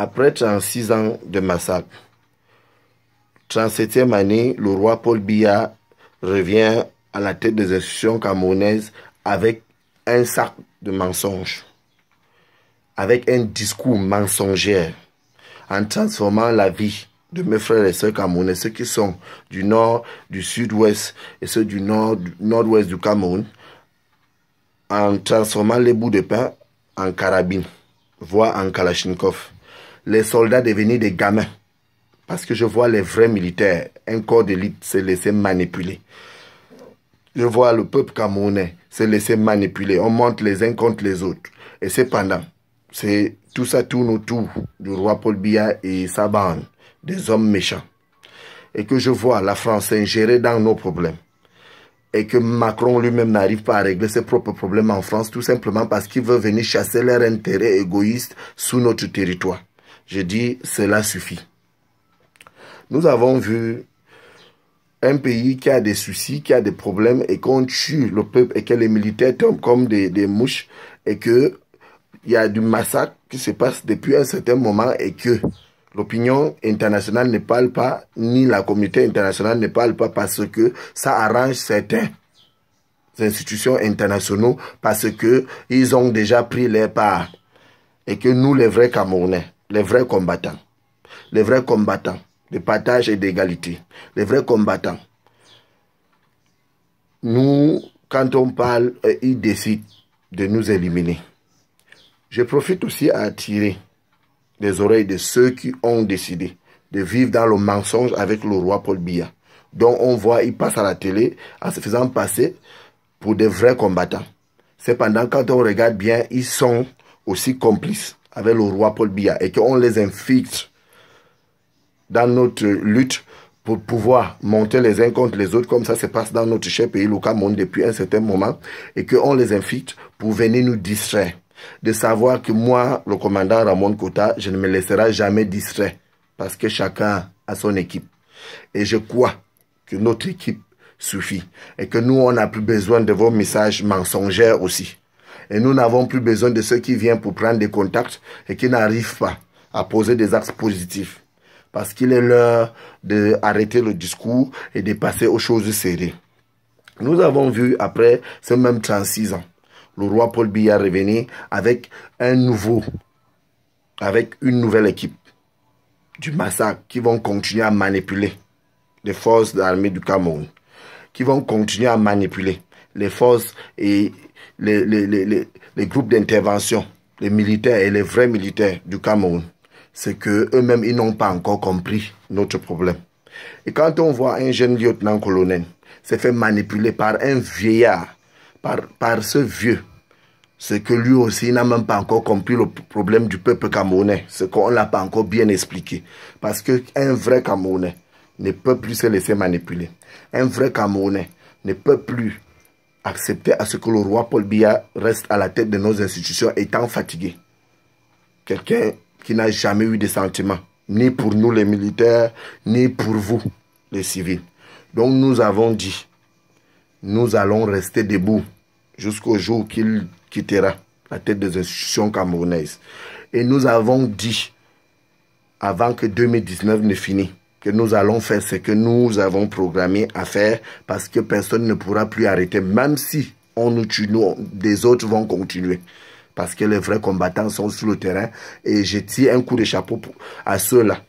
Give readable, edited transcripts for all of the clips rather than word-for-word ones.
Après 36 ans de massacre, 37e année, le roi Paul Biya revient à la tête des institutions camerounaises avec un sac de mensonges, avec un discours mensonger, en transformant la vie de mes frères et sœurs camerounais, ceux qui sont du nord, du sud-ouest et ceux du nord-ouest du Cameroun, en transformant les bouts de pain en carabines, voire en kalachnikov. Les soldats devenus des gamins. Parce que je vois les vrais militaires, un corps d'élite se laisser manipuler. Je vois le peuple camerounais se laisser manipuler. On monte les uns contre les autres. Et cependant, tout ça tourne autour du roi Paul Biya et sa bande, des hommes méchants. Et que je vois la France s'ingérer dans nos problèmes. Et que Macron lui-même n'arrive pas à régler ses propres problèmes en France, tout simplement parce qu'il veut venir chasser leurs intérêts égoïstes sous notre territoire. Je dis, cela suffit. Nous avons vu un pays qui a des soucis, qui a des problèmes et qu'on tue le peuple et que les militaires tombent comme des mouches et qu'il y a du massacre qui se passe depuis un certain moment et que l'opinion internationale ne parle pas, ni la communauté internationale ne parle pas parce que ça arrange certaines institutions internationales parce qu'ils ont déjà pris leur part et que nous, les vrais Camerounais, les vrais combattants de partage et d'égalité. Les vrais combattants. Nous, quand on parle, ils décident de nous éliminer. Je profite aussi à attirer les oreilles de ceux qui ont décidé de vivre dans le mensonge avec le roi Paul Biya. Donc on voit, il passe à la télé en se faisant passer pour des vrais combattants. Cependant, quand on regarde bien, ils sont aussi complices avec le roi Paul Biya et qu'on les infiltre dans notre lutte pour pouvoir monter les uns contre les autres, comme ça se passe dans notre cher pays, le Cameroun, depuis un certain moment, et qu'on les infiltre pour venir nous distraire. De savoir que moi, le commandant Ramon Kota, je ne me laisserai jamais distraire, parce que chacun a son équipe. Et je crois que notre équipe suffit, et que nous, on n'a plus besoin de vos messages mensongers aussi. Et nous n'avons plus besoin de ceux qui viennent pour prendre des contacts et qui n'arrivent pas à poser des actes positifs. Parce qu'il est l'heure d'arrêter le discours et de passer aux choses sérieuses. Nous avons vu, après ces mêmes 36 ans, le roi Paul Biya revenir avec une nouvelle équipe du massacre qui vont continuer à manipuler les forces de l'armée du Cameroun, qui vont continuer à manipuler les forces et les groupes d'intervention, les militaires et les vrais militaires du Cameroun. C'est qu'eux-mêmes, ils n'ont pas encore compris notre problème. Et quand on voit un jeune lieutenant-colonel se fait manipuler par un vieillard, par ce vieux, c'est que lui aussi n'a même pas encore compris le problème du peuple camerounais. C'est qu'on ne l'a pas encore bien expliqué. Parce qu'un vrai Camerounais ne peut plus se laisser manipuler. Un vrai Camerounais ne peut plus accepter à ce que le roi Paul Biya reste à la tête de nos institutions étant fatigué. Quelqu'un qui n'a jamais eu de sentiments, ni pour nous les militaires, ni pour vous les civils. Donc nous avons dit, nous allons rester debout jusqu'au jour qu'il quittera la tête des institutions camerounaises. Et nous avons dit, avant que 2019 ne finisse, que nous allons faire ce que nous avons programmé à faire parce que personne ne pourra plus arrêter, même si on nous tue, nous, des autres vont continuer. Parce que les vrais combattants sont sur le terrain. Et je tire un coup de chapeau à ceux-là.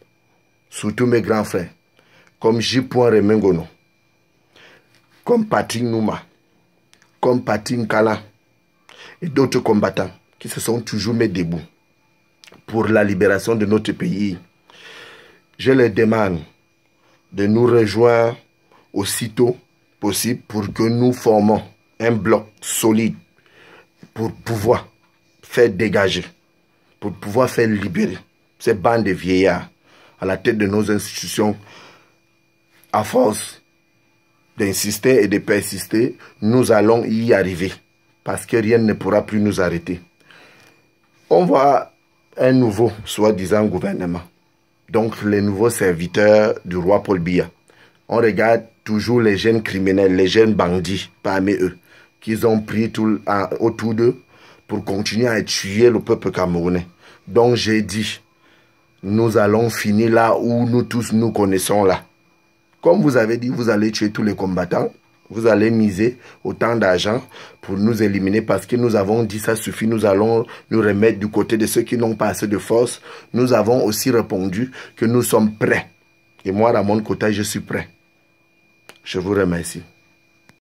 Surtout mes grands frères. Comme J. Remengono. Comme Patrick Nouma. Comme Patrick Kala. Et d'autres combattants qui se sont toujours mis debout. Pour la libération de notre pays. Je les demande de nous rejoindre aussitôt possible pour que nous formons un bloc solide. Pour pouvoir faire dégager, pour pouvoir faire libérer ces bandes de vieillards à la tête de nos institutions. À force d'insister et de persister, nous allons y arriver parce que rien ne pourra plus nous arrêter. On voit un nouveau, soi-disant, gouvernement. Donc les nouveaux serviteurs du roi Paul Biya. On regarde toujours les jeunes criminels, les jeunes bandits parmi eux, qu'ils ont pris autour d'eux pour continuer à tuer le peuple camerounais. Donc j'ai dit nous allons finir là où nous tous nous connaissons là. Comme vous avez dit, vous allez tuer tous les combattants. Vous allez miser autant d'argent pour nous éliminer parce que nous avons dit ça suffit. Nous allons nous remettre du côté de ceux qui n'ont pas assez de force. Nous avons aussi répondu que nous sommes prêts. Et moi, Ramon Kota, je suis prêt. Je vous remercie.